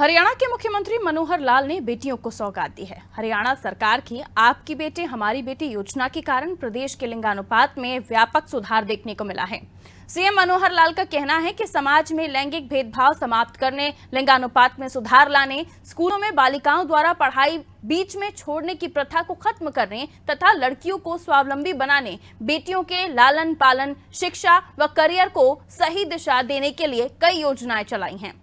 हरियाणा के मुख्यमंत्री मनोहर लाल ने बेटियों को सौगात दी है। हरियाणा सरकार की आपकी बेटी हमारी बेटी योजना के कारण प्रदेश के लिंगानुपात में व्यापक सुधार देखने को मिला है। सीएम मनोहर लाल का कहना है कि समाज में लैंगिक भेदभाव समाप्त करने, लिंगानुपात में सुधार लाने, स्कूलों में बालिकाओं द्वारा पढ़ाई बीच में छोड़ने की प्रथा को खत्म करने तथा लड़कियों को स्वावलंबी बनाने, बेटियों के लालन पालन, शिक्षा व करियर को सही दिशा देने के लिए कई योजनाएं चलाई हैं।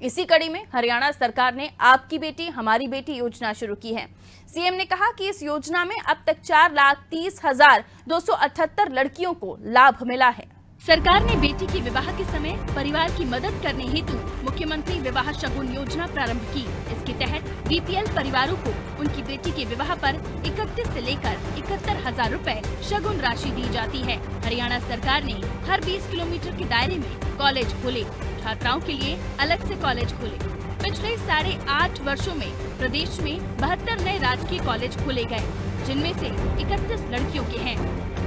इसी कड़ी में हरियाणा सरकार ने आपकी बेटी हमारी बेटी योजना शुरू की है। सीएम ने कहा कि इस योजना में अब तक 4,30,278 लड़कियों को लाभ मिला है। सरकार ने बेटी के विवाह के समय परिवार की मदद करने हेतु मुख्यमंत्री विवाह शगुन योजना प्रारंभ की। इसके तहत बीपीएल परिवारों को उनकी बेटी के विवाह पर 31 से लेकर 71,000 रुपए शगुन राशि दी जाती है। हरियाणा सरकार ने हर 20 किलोमीटर के दायरे में कॉलेज खोले, छात्राओं के लिए अलग से कॉलेज खोले। पिछले 8.5 वर्षों में प्रदेश में 72 नए राजकीय कॉलेज खोले गए, जिनमें से 31 लड़कियों के हैं।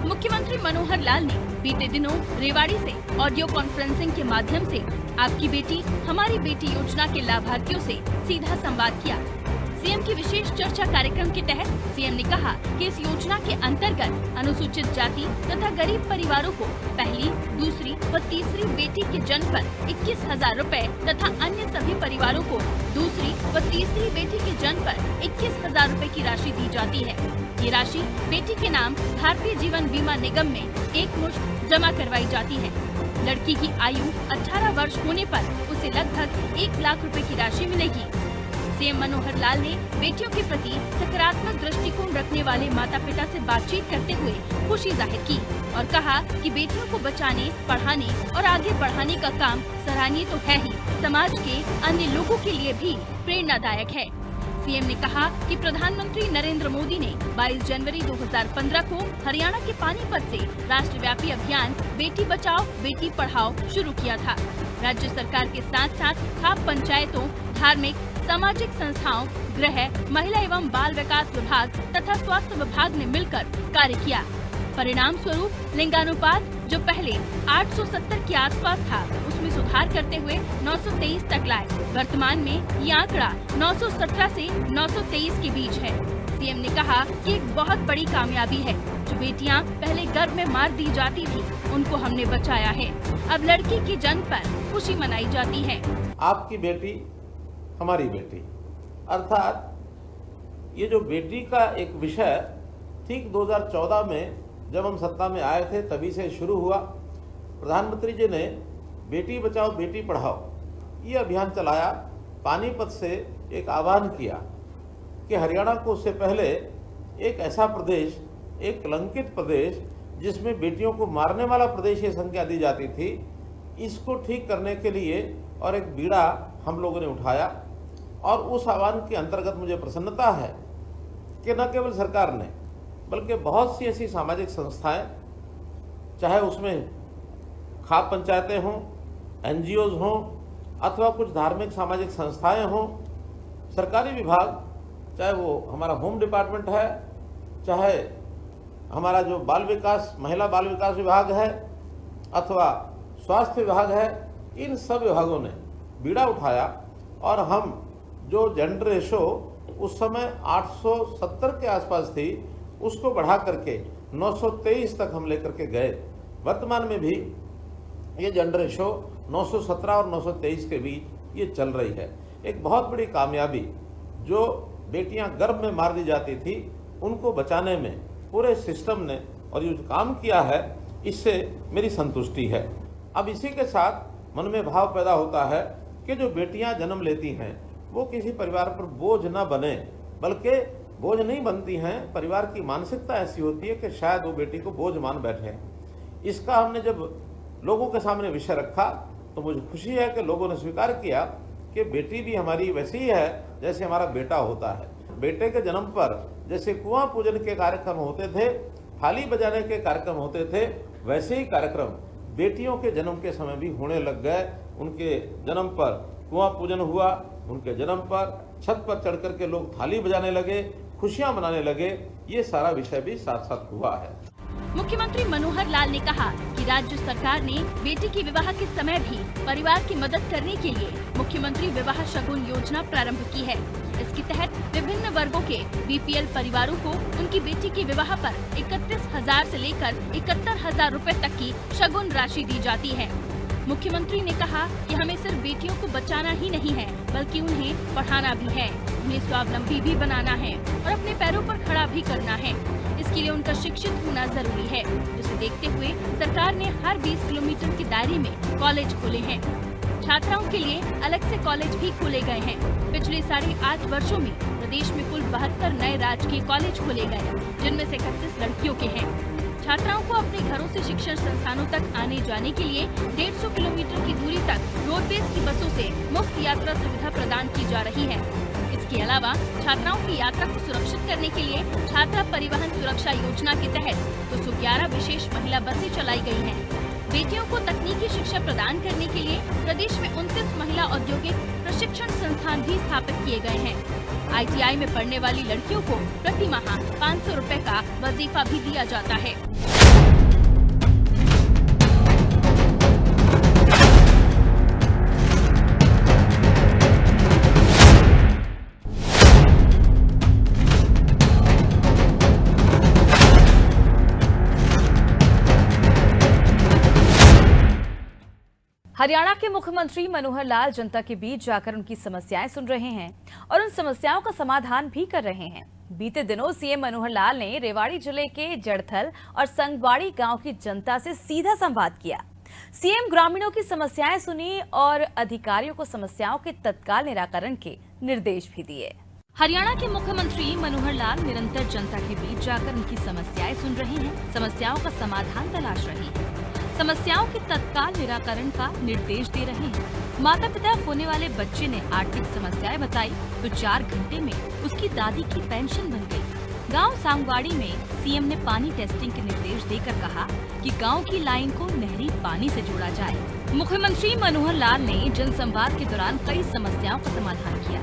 मुख्यमंत्री मनोहर लाल ने बीते दिनों रेवाड़ी से ऑडियो कॉन्फ्रेंसिंग के माध्यम से आपकी बेटी हमारी बेटी योजना के लाभार्थियों से सीधा संवाद किया। सीएम की विशेष चर्चा कार्यक्रम के तहत सीएम ने कहा कि इस योजना के अंतर्गत अनुसूचित जाति तथा गरीब परिवारों को पहली, दूसरी व तीसरी बेटी के जन्म पर 21,000 रुपए तथा अन्य सभी परिवारों को दूसरी व तीसरी बेटी के जन्म पर 21,000 रुपए की राशि दी जाती है। ये राशि बेटी के नाम भारतीय जीवन बीमा निगम में एकमुश्त जमा करवाई जाती है। लड़की की आयु 18 वर्ष होने पर उसे लगभग 1 लाख रुपए की राशि मिलेगी। सीएम मनोहर लाल ने बेटियों के प्रति सकारात्मक दृष्टिकोण रखने वाले माता पिता से बातचीत करते हुए खुशी जाहिर की और कहा कि बेटियों को बचाने, पढ़ाने और आगे बढ़ाने का काम सराहनीय तो है ही, समाज के अन्य लोगों के लिए भी प्रेरणादायक है। सीएम ने कहा कि प्रधानमंत्री नरेंद्र मोदी ने 22 जनवरी 2015 को हरियाणा के पानीपत से राष्ट्रव्यापी अभियान बेटी बचाओ बेटी पढ़ाओ शुरू किया था। राज्य सरकार के साथ साथ खाप पंचायतों, धार्मिक, सामाजिक संस्थाओं, गृह, महिला एवं बाल विकास विभाग तथा स्वास्थ्य विभाग ने मिलकर कार्य किया। परिणाम स्वरूप लिंगानुपात जो पहले 870 के आसपास था, उसमें सुधार करते हुए 923 तक लाए। वर्तमान में ये आंकड़ा 917 से 923 के बीच है। सीएम ने कहा कि एक बहुत बड़ी कामयाबी है। जो बेटियां पहले गर्भ में मार दी जाती थी, उनको हमने बचाया है। अब लड़की के जन्म पर खुशी मनाई जाती है। आपकी बेटी हमारी बेटी, अर्थात ये जो बेटी का एक विषय ठीक 2014 में जब हम सत्ता में आए थे तभी से शुरू हुआ। प्रधानमंत्री जी ने बेटी बचाओ बेटी पढ़ाओ ये अभियान चलाया। पानीपत से एक आह्वान किया कि हरियाणा को उससे पहले एक ऐसा प्रदेश, एक कलंकित प्रदेश जिसमें बेटियों को मारने वाला प्रदेश ये संज्ञा दी जाती थी, इसको ठीक करने के लिए और एक बीड़ा हम लोगों ने उठाया। और उस आह्वान के अंतर्गत मुझे प्रसन्नता है कि न केवल सरकार ने बल्कि बहुत सी ऐसी सामाजिक संस्थाएं, चाहे उसमें खाप पंचायतें हों, एनजीओज हों अथवा कुछ धार्मिक सामाजिक संस्थाएं हों, सरकारी विभाग, चाहे वो हमारा होम डिपार्टमेंट है, चाहे हमारा जो बाल विकास, महिला बाल विकास विभाग है अथवा स्वास्थ्य विभाग है, इन सब विभागों ने बीड़ा उठाया और हम जो जेंडर रेशो उस समय 870 के आसपास थी, उसको बढ़ा करके 923 तक हम लेकर के गए। वर्तमान में भी ये जेंडर रेशो 917 और 923 के बीच ये चल रही है। एक बहुत बड़ी कामयाबी। जो बेटियां गर्भ में मार दी जाती थी, उनको बचाने में पूरे सिस्टम ने और ये जो काम किया है, इससे मेरी संतुष्टि है। अब इसी के साथ मन में भाव पैदा होता है कि जो बेटियां जन्म लेती हैं वो किसी परिवार पर बोझ न बने, बल्कि बोझ नहीं बनती हैं। परिवार की मानसिकता ऐसी होती है कि शायद वो बेटी को बोझ मान बैठे। इसका हमने जब लोगों के सामने विषय रखा तो मुझे खुशी है कि लोगों ने स्वीकार किया कि बेटी भी हमारी वैसी ही है जैसे हमारा बेटा होता है। बेटे के जन्म पर जैसे कुआं पूजन के कार्यक्रम होते थे, थाली बजाने के कार्यक्रम होते थे, वैसे ही कार्यक्रम बेटियों के जन्म के समय भी होने लग गए। उनके जन्म पर कुआं पूजन हुआ, उनके जन्म पर छत पर चढ़ करके लोग थाली बजाने लगे, खुशियां मनाने लगे। ये सारा विषय भी साथ साथ हुआ है। मुख्यमंत्री मनोहर लाल ने कहा कि राज्य सरकार ने बेटी के विवाह के समय भी परिवार की मदद करने के लिए मुख्यमंत्री विवाह शगुन योजना प्रारंभ की है। इसके तहत विभिन्न वर्गों के बीपीएल परिवारों को उनकी बेटी के विवाह पर 31,000 से लेकर 71,000 रुपए तक की शगुन राशि दी जाती है। मुख्यमंत्री ने कहा कि हमें सिर्फ बेटियों को बचाना ही नहीं है, बल्कि उन्हें पढ़ाना भी है, उन्हें स्वावलंबी भी बनाना है और अपने पैरों पर खड़ा भी करना है। इसके लिए उनका शिक्षित होना जरूरी है, जिसे देखते हुए सरकार ने हर 20 किलोमीटर के दायरे में कॉलेज खोले हैं। छात्राओं के लिए अलग से कॉलेज भी खोले गए हैं। पिछले 8.5 वर्षों में प्रदेश में कुल 72 नए राजकीय कॉलेज खोले गए, जिनमें से 31 लड़कियों के हैं। छात्राओं को अपने घरों से शिक्षण संस्थानों तक आने जाने के लिए 150 किलोमीटर की दूरी तक रोडवेज की बसों से मुफ्त यात्रा सुविधा प्रदान की जा रही है। इसके अलावा छात्राओं की यात्रा को सुरक्षित करने के लिए छात्रा परिवहन सुरक्षा योजना के तहत 211 विशेष महिला बसें चलाई गई हैं। बेटियों को तकनीकी शिक्षा प्रदान करने के लिए प्रदेश में 29 महिला औद्योगिक प्रशिक्षण संस्थान भी स्थापित किए गए हैं। ITI में पढ़ने वाली लड़कियों को प्रति माह 500 रुपए का वजीफा भी दिया जाता है। हरियाणा के मुख्यमंत्री मनोहर लाल जनता के बीच जाकर उनकी समस्याएं सुन रहे हैं और उन समस्याओं का समाधान भी कर रहे हैं। बीते दिनों सीएम मनोहर लाल ने रेवाड़ी जिले के जड़थल और संगवाड़ी गांव की जनता से सीधा संवाद किया। सीएम ग्रामीणों की समस्याएं सुनी और अधिकारियों को समस्याओं के तत्काल निराकरण के निर्देश भी दिए। हरियाणा के मुख्यमंत्री मनोहर लाल निरंतर जनता के बीच जाकर उनकी समस्याएं सुन रहे हैं, समस्याओं का समाधान तलाश रहे हैं, समस्याओं के तत्काल निराकरण का निर्देश दे रहे हैं। माता पिता होने वाले बच्चे ने आर्थिक समस्याएं बताई तो 4 घंटे में उसकी दादी की पेंशन बन गई। गांव सांगवाड़ी में सीएम ने पानी टेस्टिंग के निर्देश देकर कहा कि गांव की लाइन को नहरी पानी से जोड़ा जाए। मुख्यमंत्री मनोहर लाल ने जनसंवाद के दौरान कई समस्याओं का समाधान किया।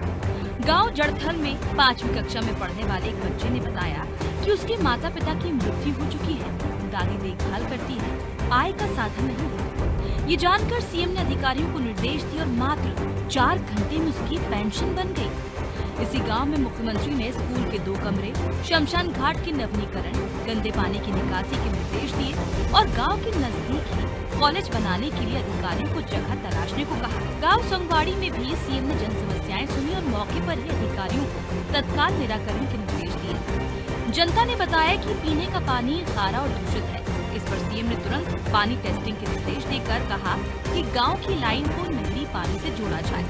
गांव जड़थल में 5वीं कक्षा में पढ़ने वाले एक बच्चे ने बताया कि उसके माता पिता की मृत्यु हो चुकी है, दादी देखभाल करती है, आय का साधन नहीं है। ये जानकर सीएम ने अधिकारियों को निर्देश दिए और मात्र 4 घंटे में उसकी पेंशन बन गई। इसी गांव में मुख्यमंत्री ने स्कूल के 2 कमरे, शमशान घाट के नवीनीकरण, गंदे पानी की निकासी के निर्देश दिए और गांव के नजदीक ही कॉलेज बनाने के लिए अधिकारियों को जगह तलाशने को कहा। गांव संगवाड़ी में भी सीएम ने जन समस्याएं सुनी और मौके पर ही अधिकारियों को तत्काल निराकरण के निर्देश दिए। जनता ने बताया कि पीने का पानी खारा और दूषित है। इस पर सीएम ने तुरंत पानी टेस्टिंग के निर्देश देकर कहा कि गांव की लाइन को नहरी पानी से जोड़ा जाए।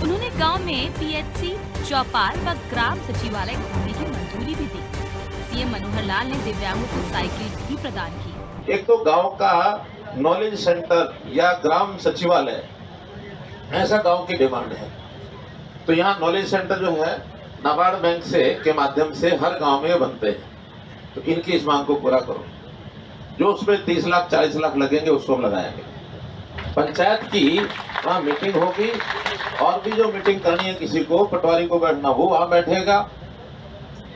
उन्होंने गांव में PHC, चौपाल व ग्राम सचिवालय खोलने की मंजूरी भी दी। सीएम मनोहर लाल ने दिव्यांगों को साइकिल भी प्रदान की। एक तो गांव का नॉलेज सेंटर या ग्राम सचिवालय, ऐसा गांव की डिमांड है। तो यहाँ नॉलेज सेंटर जो है नाबार्ड बैंक के माध्यम से हर गांव में बनते हैं, तो इनकी इस मांग को पूरा करो। जो उसमें 30 लाख 40 लाख लगेंगे उसको हम लगाएंगे। पंचायत की वहाँ मीटिंग होगी और भी जो मीटिंग करनी है, किसी को पटवारी को बैठना वो वहाँ बैठेगा,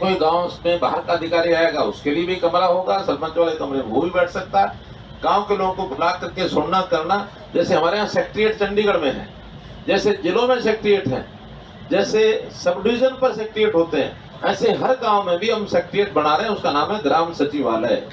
कोई गांव में बाहर का अधिकारी आएगा उसके लिए भी कमरा होगा, सरपंच वाले कमरे में वो भी बैठ सकता है। गांव के लोगों को बुला करके सुनना करना, जैसे हमारे यहाँ सेक्रेटेरिएट चंडीगढ़ में है, जैसे जिलों में सेक्रेटेरिएट है, जैसे सब डिवीजन पर सेक्रेटेरिएट होते हैं, ऐसे हर गांव में भी हम सेक्रेटेरिएट बना रहे हैं। उसका नाम है ग्राम सचिवालय।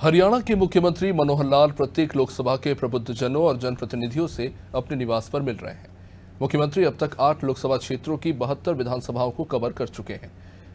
हरियाणा के मुख्यमंत्री मनोहर लाल प्रत्येक लोकसभा के प्रबुद्धजनों और जनप्रतिनिधियों से अपने निवास पर मिल रहे हैं। मुख्यमंत्री अब तक 8 लोकसभा क्षेत्रों की 72 विधानसभाओं को कवर कर चुके हैं।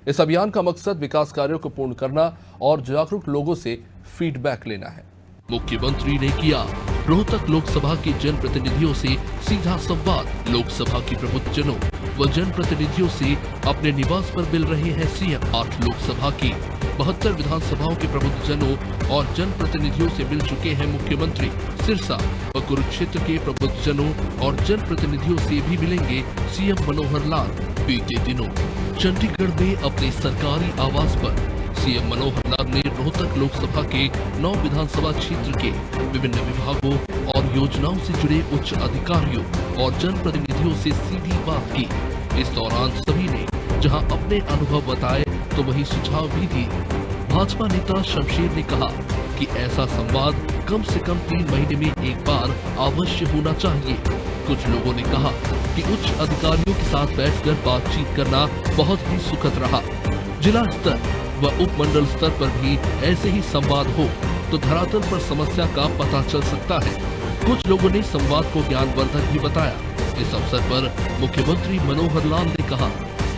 इस अभियान का मकसद विकास कार्यों को पूर्ण करना और जागरूक लोगों से फीडबैक लेना है। मुख्यमंत्री ने किया रोहतक लोकसभा के जनप्रतिनिधियों से सीधा संवाद। लोकसभा के प्रबुद्धजनों व जनप्रतिनिधियों से अपने निवास पर मिल रहे हैं सीएम। 8 लोकसभा की 72 विधानसभाओं के प्रबुद्धजनों और जनप्रतिनिधियों से मिल चुके हैं मुख्यमंत्री। सिरसा व कुरुक्षेत्र के प्रबुद्धजनों और जनप्रतिनिधियों से भी मिलेंगे सीएम मनोहर लाल। बीते दिनों चंडीगढ़ में अपने सरकारी आवास पर सीएम मनोहर लाल ने रोहतक लोकसभा के 9 विधानसभा क्षेत्र के विभिन्न विभागों और योजनाओं से जुड़े उच्च अधिकारियों और जनप्रतिनिधियों से सीधी बात की। इस दौरान सभी ने जहां अपने अनुभव बताए तो वहीं सुझाव भी दिए। भाजपा नेता शमशेर ने कहा कि ऐसा संवाद कम से कम 3 महीने में एक बार अवश्य होना चाहिए। कुछ लोगों ने कहा कि उच्च अधिकारियों के साथ बैठकर बातचीत करना बहुत ही सुखद रहा। जिला स्तर व उपमंडल स्तर पर भी ऐसे ही संवाद हो तो धरातल पर समस्या का पता चल सकता है। कुछ लोगों ने संवाद को ज्ञानवर्धक भी बताया। इस अवसर पर मुख्यमंत्री मनोहर लाल ने कहा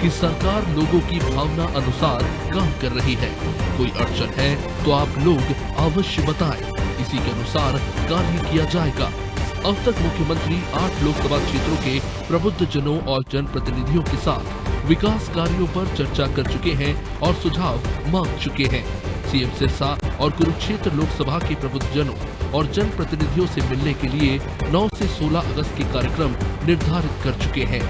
कि सरकार लोगों की भावना अनुसार काम कर रही है। कोई अड़चन है तो आप लोग अवश्य बताएं, इसी के अनुसार कार्य किया जाएगा। अब तक मुख्यमंत्री 8 लोकसभा क्षेत्रों के प्रबुद्ध जनों और जनप्रतिनिधियों के साथ विकास कार्यों पर चर्चा कर चुके हैं और सुझाव मांग चुके हैं। सीएम सिरसा और कुरुक्षेत्र लोकसभा के प्रबुद्ध जनों और जनप्रतिनिधियों से मिलने के लिए 9 से 16 अगस्त के कार्यक्रम निर्धारित कर चुके हैं।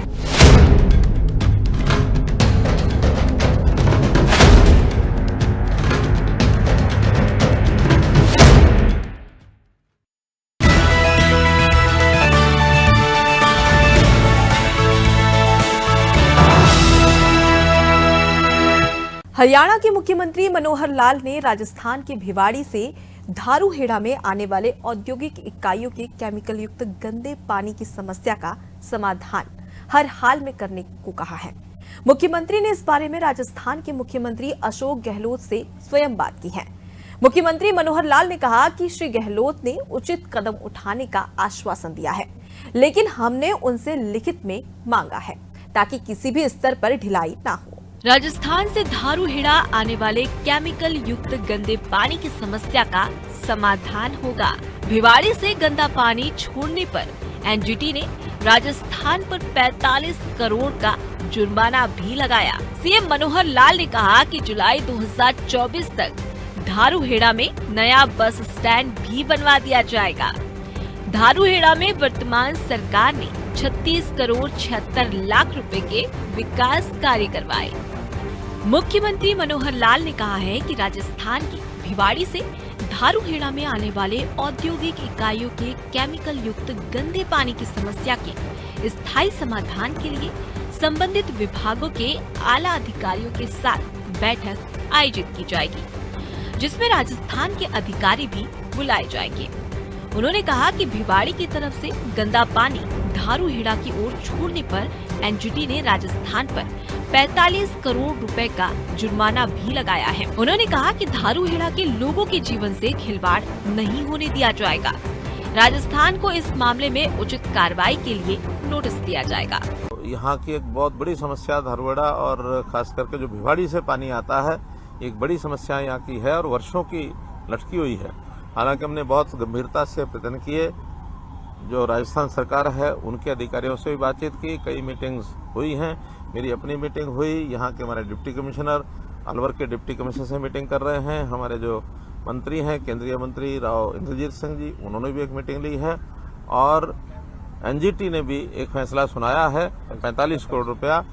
हरियाणा के मुख्यमंत्री मनोहर लाल ने राजस्थान के भिवाड़ी से धारूहेड़ा में आने वाले औद्योगिक इकाइयों के केमिकल युक्त गंदे पानी की समस्या का समाधान हर हाल में करने को कहा है। मुख्यमंत्री ने इस बारे में राजस्थान के मुख्यमंत्री अशोक गहलोत से स्वयं बात की है। मुख्यमंत्री मनोहर लाल ने कहा कि श्री गहलोत ने उचित कदम उठाने का आश्वासन दिया है, लेकिन हमने उनसे लिखित में मांगा है ताकि किसी भी स्तर पर ढिलाई ना हो। राजस्थान से धारूहेड़ा आने वाले केमिकल युक्त गंदे पानी की समस्या का समाधान होगा। भिवाड़ी से गंदा पानी छोड़ने पर एनजीटी ने राजस्थान पर 45 करोड़ का जुर्माना भी लगाया। सीएम मनोहर लाल ने कहा कि जुलाई 2024 तक धारूहेड़ा में नया बस स्टैंड भी बनवा दिया जाएगा। धारूहेड़ा में वर्तमान सरकार ने 36 करोड़ 76 लाख रुपए के विकास कार्य करवाए। मुख्यमंत्री मनोहर लाल ने कहा है कि राजस्थान की भिवाड़ी से धारूहेड़ा में आने वाले औद्योगिक इकाइयों के केमिकल युक्त गंदे पानी की समस्या के स्थायी समाधान के लिए संबंधित विभागों के आला अधिकारियों के साथ बैठक आयोजित की जाएगी, जिसमें राजस्थान के अधिकारी भी बुलाए जाएंगे। उन्होंने कहा कि भिवाड़ी की तरफ से गंदा पानी धारूहेड़ा की ओर छोड़ने पर एनजीटी ने राजस्थान पर 45 करोड़ रुपए का जुर्माना भी लगाया है। उन्होंने कहा कि धारूहेड़ा के लोगों के जीवन से खिलवाड़ नहीं होने दिया जाएगा। राजस्थान को इस मामले में उचित कार्रवाई के लिए नोटिस दिया जाएगा। यहाँ की एक बहुत बड़ी समस्या धारूहेड़ा और खास करके जो भिवाड़ी से पानी आता है, एक बड़ी समस्या यहाँ की है और वर्षों की लटकी हुई है। हालांकि हमने बहुत गंभीरता से प्रयत्न किए, जो राजस्थान सरकार है उनके अधिकारियों से भी बातचीत की, कई मीटिंग्स हुई हैं। मेरी अपनी मीटिंग हुई, यहाँ के हमारे डिप्टी कमिश्नर अलवर के डिप्टी कमिश्नर से मीटिंग कर रहे हैं। हमारे जो मंत्री हैं केंद्रीय मंत्री राव इंद्रजीत सिंह जी, उन्होंने भी एक मीटिंग ली है और एनजीटी ने भी एक फैसला सुनाया है। 45 करोड़ रुपया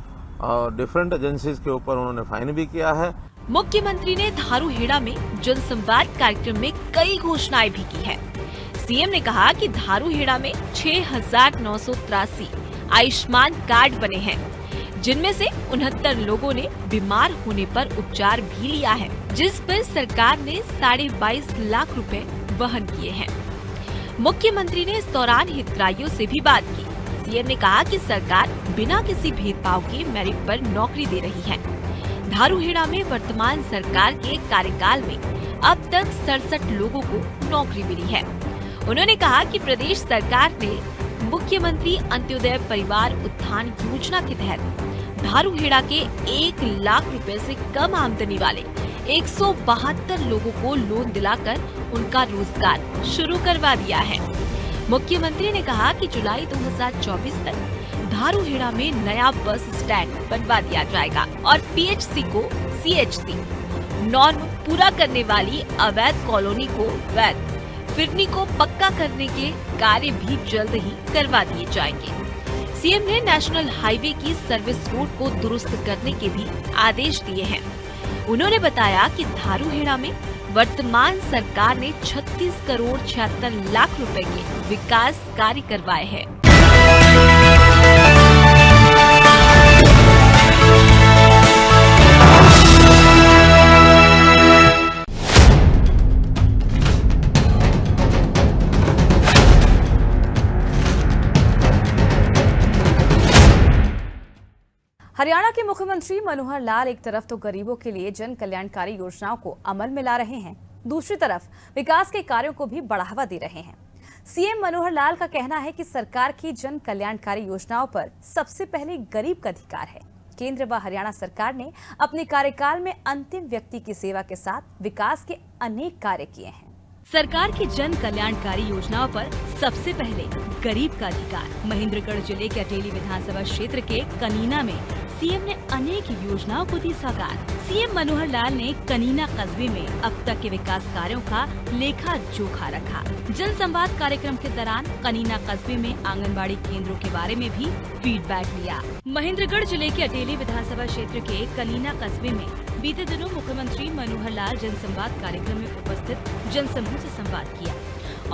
और डिफरेंट एजेंसीज के ऊपर उन्होंने फाइन भी किया है। मुख्यमंत्री ने धारूहेड़ा में जनसंवाद कार्यक्रम में कई घोषणाएं भी की है। सीएम ने कहा कि धारूहेड़ा में 6,983 आयुष्मान कार्ड बने हैं, जिनमें से 69 लोगों ने बीमार होने पर उपचार भी लिया है, जिस पर सरकार ने 22.5 लाख रुपए वहन किए हैं। मुख्यमंत्री ने इस दौरान हितग्राहियों से भी बात की। सीएम ने कहा कि सरकार बिना किसी भेदभाव के मेरिट पर नौकरी दे रही है। धारूहेड़ा में वर्तमान सरकार के कार्यकाल में अब तक 67 लोगों को नौकरी मिली है। उन्होंने कहा कि प्रदेश सरकार ने मुख्यमंत्री अंत्योदय परिवार उत्थान योजना के तहत धारूहेड़ा के 1 लाख रुपए से कम आमदनी वाले 172 लोगों को लोन दिलाकर उनका रोजगार शुरू करवा दिया है। मुख्यमंत्री ने कहा कि जुलाई 2024 तक धारूहेड़ा में नया बस स्टैंड बनवा दिया जाएगा और पीएचसी को सीएचसी, नॉर्म पूरा करने वाली अवैध कॉलोनी को वैध, फिरनी को पक्का करने के कार्य भी जल्द ही करवा दिए जाएंगे। सीएम ने नेशनल हाईवे की सर्विस रोड को दुरुस्त करने के भी आदेश दिए हैं। उन्होंने बताया कि धारूहेड़ा में वर्तमान सरकार ने 36 करोड़ 76 लाख रुपए के विकास कार्य करवाए हैं। हरियाणा के मुख्यमंत्री मनोहर लाल एक तरफ तो गरीबों के लिए जन कल्याणकारी योजनाओं को अमल में ला रहे हैं, दूसरी तरफ विकास के कार्यों को भी बढ़ावा दे रहे हैं। सीएम मनोहर लाल का कहना है कि सरकार की जन कल्याणकारी योजनाओं पर सबसे पहले गरीब का अधिकार है। केंद्र व हरियाणा सरकार ने अपने कार्यकाल में अंतिम व्यक्ति की सेवा के साथ विकास के अनेक कार्य किए हैं। सरकार की जन कल्याणकारी योजनाओं पर सबसे पहले गरीब का अधिकार। महेंद्रगढ़ जिले के अटेली विधानसभा क्षेत्र के कनीना में सीएम ने अनेक योजनाओं को दी साकार। सीएम मनोहर लाल ने कनीना कस्बे में अब तक के विकास कार्यों का लेखा जोखा रखा। जन संवाद कार्यक्रम के दौरान कनीना कस्बे में आंगनबाड़ी केंद्रों के बारे में भी फीडबैक लिया। महेंद्रगढ़ जिले के अटेली विधानसभा क्षेत्र के कनीना कस्बे में बीते दिनों मुख्यमंत्री मनोहर लाल जन संवाद कार्यक्रम में उपस्थित जनसमूह से संवाद किया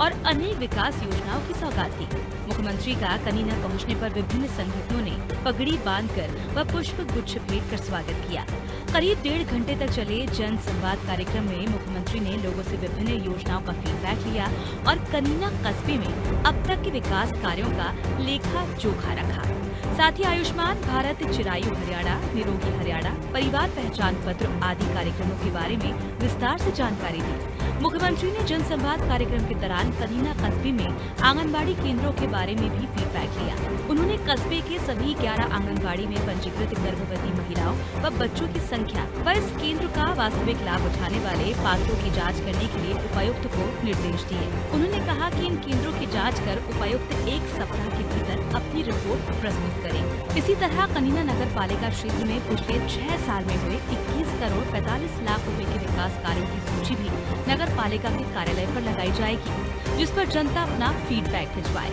और अनेक विकास योजनाओं की सौगात दी। मुख्यमंत्री का कनीना पहुंचने पर विभिन्न संगठनों ने पगड़ी बांधकर व पुष्प गुच्छ भेंट कर स्वागत किया। करीब 1.5 घंटे तक चले जन संवाद कार्यक्रम में मुख्यमंत्री ने लोगों से विभिन्न योजनाओं का फीडबैक लिया और कनीना कस्बे में अब तक के विकास कार्यों का लेखा जोखा रखा। साथ ही आयुष्मान भारत, चिरायु हरियाणा, निरोगी हरियाणा, परिवार पहचान पत्र आदि कार्यक्रमों के बारे में विस्तार से जानकारी दी। मुख्यमंत्री ने जन संवाद कार्यक्रम के दौरान कनीना कस्बे में आंगनबाड़ी केंद्रों के बारे में भी फीडबैक लिया। उन्होंने कस्बे के सभी 11 आंगनबाड़ी में पंजीकृत गर्भवती महिलाओं व बच्चों की संख्या व इस केंद्र का वास्तविक लाभ उठाने वाले पात्रों की जाँच करने के लिए उपायुक्त को निर्देश दिए। उन्होंने कहा कि इन केंद्रों की जाँच कर उपायुक्त 1 सप्ताह के भीतर अपनी रिपोर्ट प्रस्तुत करें। इसी तरह कनीना नगर पालिका क्षेत्र में पिछले 6 साल में हुए 21 करोड़ 45 लाख रुपए के विकास कार्यों की सूची भी नगर पालिका के कार्यालय पर लगाई जाएगी, जिस पर जनता अपना फीडबैक भिजवाए।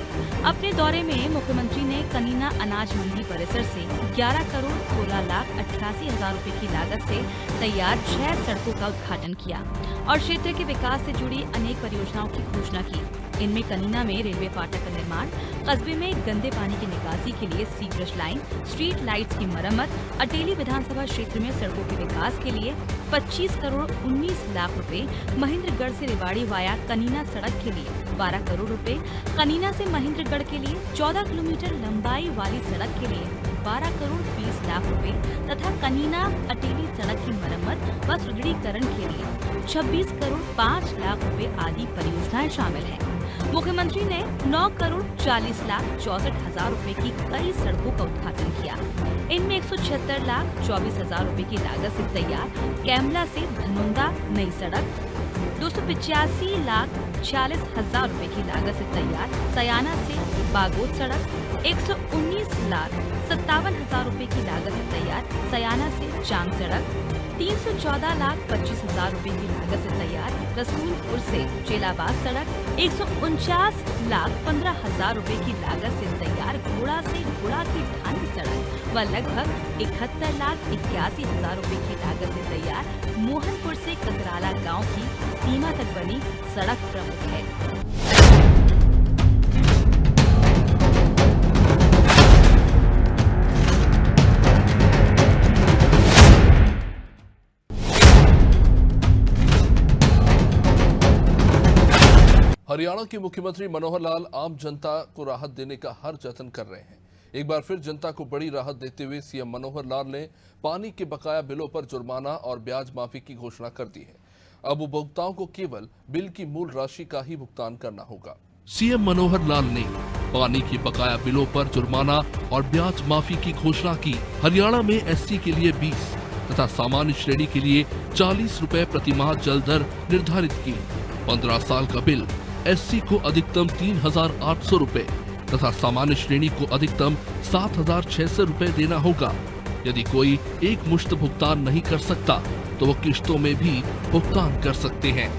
अपने दौरे में मुख्यमंत्री ने कनीना अनाज मंडी परिसर से 11 करोड़ 16 लाख 88 हजार रुपए की लागत से तैयार 6 सड़कों का उद्घाटन किया और क्षेत्र के विकास से जुड़ी अनेक परियोजनाओं की घोषणा की। इनमें कनीना में रेलवे फाटक का निर्माण, कस्बे में गंदे पानी की निकासी के लिए सीवरेज लाइन, स्ट्रीट लाइट्स की मरम्मत, अटेली विधानसभा क्षेत्र में सड़कों के विकास के लिए 25 करोड़ 19 लाख रुपए, महेंद्रगढ़ से रेवाड़ी वाया कनीना सड़क के लिए 12 करोड़ रुपए, कनीना से महेंद्रगढ़ के लिए 14 किलोमीटर लंबाई वाली सड़क के लिए 12 करोड़ 20 लाख रुपए तथा कनीना अटेली सड़क की मरम्मत व सुदृढ़ीकरण के लिए 26 करोड़ 5 लाख रुपए आदि परियोजनाएं शामिल हैं। मुख्यमंत्री ने 9 करोड़ 40 लाख 64 हजार रुपए की कई सड़कों का उद्घाटन किया। इनमें 176 लाख 24 हजार रुपए की लागत से तैयार कैमला से धनुंदा नई सड़क, 285 लाख 46 हजार रुपए की लागत से तैयार सयाना से बागोद सड़क, 119 लाख 57 हजार रुपए की लागत से तैयार सयाना से चांग सड़क, 314 लाख 25 हजार रुपए की लागत से तैयार रसूलपुर से चेलाबाद सड़क, 149 लाख 15 हजार रुपए की लागत से तैयार घोड़ा से घोड़ा की ढांडी सड़क व लगभग 71 लाख 81 हजार रुपए की लागत से तैयार मोहनपुर से ककराला गांव की सीमा तक बनी सड़क प्रमुख है। हरियाणा के मुख्यमंत्री मनोहर लाल आम जनता को राहत देने का हर जतन कर रहे हैं। एक बार फिर जनता को बड़ी राहत देते हुए सीएम मनोहर लाल ने पानी के बकाया बिलों पर जुर्माना और ब्याज माफी की घोषणा कर दी है। अब उपभोक्ताओं को केवल बिल की मूल राशि का ही भुगतान करना होगा। सीएम मनोहर लाल ने पानी के बकाया बिलों पर जुर्माना और ब्याज माफी की घोषणा की। हरियाणा में एससी के लिए 20 तथा सामान्य श्रेणी के लिए 40 रुपए प्रतिमाह जल दर निर्धारित की। 15 साल का बिल एससी को अधिकतम 3,800 रुपए तथा सामान्य श्रेणी को अधिकतम 7,600 रुपए देना होगा। यदि कोई एक मुश्त भुगतान नहीं कर सकता तो वो किश्तों में भी भुगतान कर सकते हैं।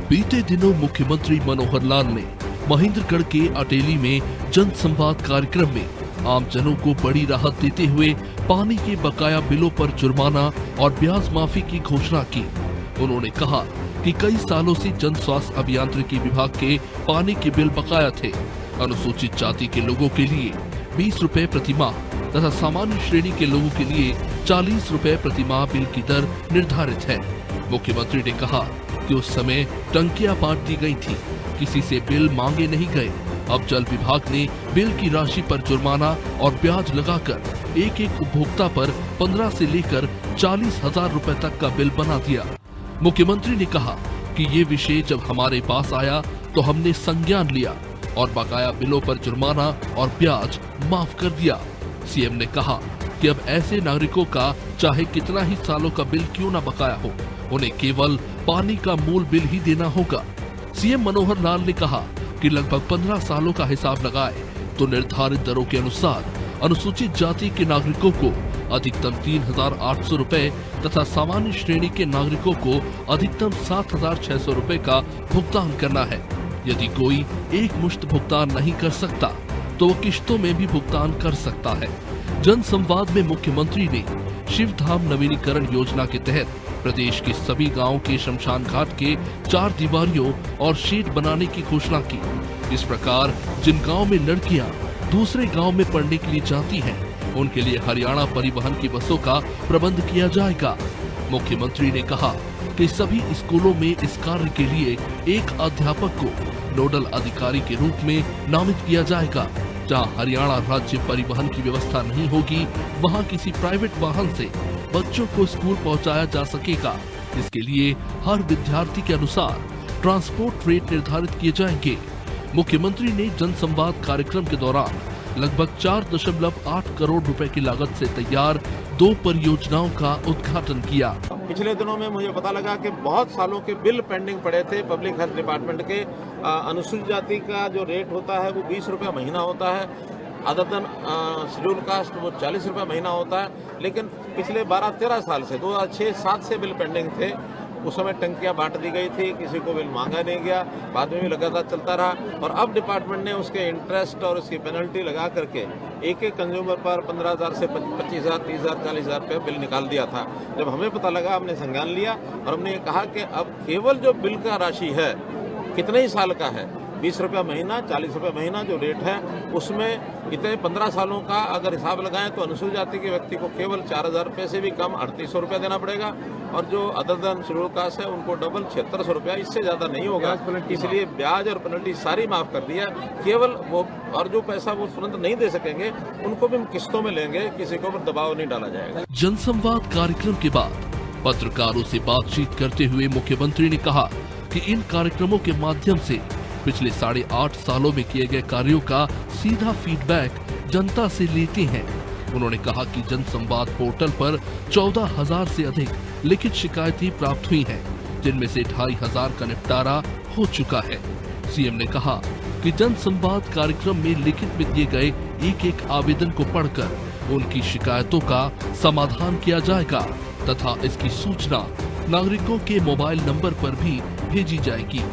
बीते दिनों मुख्यमंत्री मनोहर लाल ने महेंद्रगढ़ के अटेली में जन संवाद कार्यक्रम में आम जनों को बड़ी राहत देते हुए पानी के बकाया बिलों पर जुर्माना और ब्याज माफी की घोषणा की। उन्होंने कहा कि कई सालों से जन स्वास्थ्य अभियांत्रिकी विभाग के पानी के बिल बकाया थे। अनुसूचित जाति के लोगों के लिए 20 रुपए प्रति माह तथा सामान्य श्रेणी के लोगों के लिए 40 रुपए प्रति माह बिल की दर निर्धारित है। मुख्यमंत्री ने कहा कि उस समय टंकियां बांट दी गई थी, किसी से बिल मांगे नहीं गए। अब जल विभाग ने बिल की राशि पर जुर्माना और ब्याज लगाकर एक एक उपभोक्ता पर 15 से लेकर 40,000 रुपए तक का बिल बना दिया। मुख्यमंत्री ने कहा कि ये विषय जब हमारे पास आया तो हमने संज्ञान लिया और बकाया बिलों पर जुर्माना और ब्याज माफ कर दिया। सीएम ने कहा कि अब ऐसे नागरिकों का चाहे कितना ही सालों का बिल क्यों न बकाया हो, उन्हें केवल पानी का मूल बिल ही देना होगा। सीएम मनोहर लाल ने कहा कि लगभग 15 सालों का हिसाब लगाए तो निर्धारित दरों के अनुसार अनुसूचित जाति के नागरिकों को अधिकतम 3,800 रुपए तथा सामान्य श्रेणी के नागरिकों को अधिकतम 7,600 रुपए का भुगतान करना है। यदि कोई एक मुश्त भुगतान नहीं कर सकता तो वो किश्तों में भी भुगतान कर सकता है। जन संवाद में मुख्यमंत्री ने शिवधाम नवीनीकरण योजना के तहत प्रदेश के सभी गांवों के शमशान घाट के 4 दीवारियों और शेड बनाने की घोषणा की। इस प्रकार जिन गांव में लड़कियां दूसरे गांव में पढ़ने के लिए जाती हैं, उनके लिए हरियाणा परिवहन की बसों का प्रबंध किया जाएगा। मुख्यमंत्री ने कहा कि सभी स्कूलों में इस कार्य के लिए एक अध्यापक को नोडल अधिकारी के रूप में नामित किया जाएगा। जहां हरियाणा राज्य परिवहन की व्यवस्था नहीं होगी, वहां किसी प्राइवेट वाहन से बच्चों को स्कूल पहुंचाया जा सकेगा। इसके लिए हर विद्यार्थी के अनुसार ट्रांसपोर्ट रेट निर्धारित किए जाएंगे। मुख्यमंत्री ने जनसंवाद कार्यक्रम के दौरान लगभग 4.8 करोड़ रुपए की लागत से तैयार 2 परियोजनाओं का उद्घाटन किया। पिछले दिनों में मुझे पता लगा कि बहुत सालों के बिल पेंडिंग पड़े थे पब्लिक हेल्थ डिपार्टमेंट के। अनुसूचित जाति का जो रेट होता है वो 20 रुपये महीना होता है, अदर देन शेड्यूल कास्ट वो 40 रुपये महीना होता है। लेकिन पिछले 12-13 साल से 2006-07 से बिल पेंडिंग थे। उस समय टंकियां बांट दी गई थी, किसी को बिल मांगा नहीं गया, बाद में भी लगातार चलता रहा। और अब डिपार्टमेंट ने उसके इंटरेस्ट और उसकी पेनल्टी लगा करके एक एक कंज्यूमर पर 15,000 से 25,000, 30,000, 40,000 रुपये बिल निकाल दिया था। जब हमें पता लगा, हमने संज्ञान लिया और हमने ये कहा कि अब केवल जो बिल का राशि है कितने ही साल का है, 20 रुपये महीना, 40 रुपये महीना जो रेट है, उसमें इतने 15 सालों का अगर हिसाब लगाएं तो अनुसूचित जाति के व्यक्ति को केवल 4,000 रुपये से भी कम 3,800 रुपये देना पड़ेगा। और जो अदर देन शेड्यूल कास्ट है उनको डबल 7,600 रुपया, इससे ज़्यादा नहीं होगा। इसलिए ब्याज और पेनल्टी सारी माफ़ कर दिया। केवल वो और जो पैसा वो तुरंत नहीं दे सकेंगे उनको भी हम किस्तों में लेंगे, किसी को भी दबाव नहीं डाला जाएगा। जनसंवाद कार्यक्रम के बाद पत्रकारों से बातचीत करते हुए मुख्यमंत्री ने कहा कि इन कार्यक्रमों के माध्यम से पिछले 8.5 सालों में किए गए कार्यों का सीधा फीडबैक जनता से लेते हैं। उन्होंने कहा कि जनसंवाद पोर्टल पर 14,000 से अधिक लिखित शिकायतें प्राप्त हुई हैं, जिनमें से 2,500 का निपटारा हो चुका है। सीएम ने कहा कि जनसंवाद कार्यक्रम में लिखित में दिए गए एक एक आवेदन को पढ़कर उनकी शिकायतों का समाधान किया जाएगा तथा इसकी सूचना नागरिकों के मोबाइल नंबर पर भी भेजी जाएगी।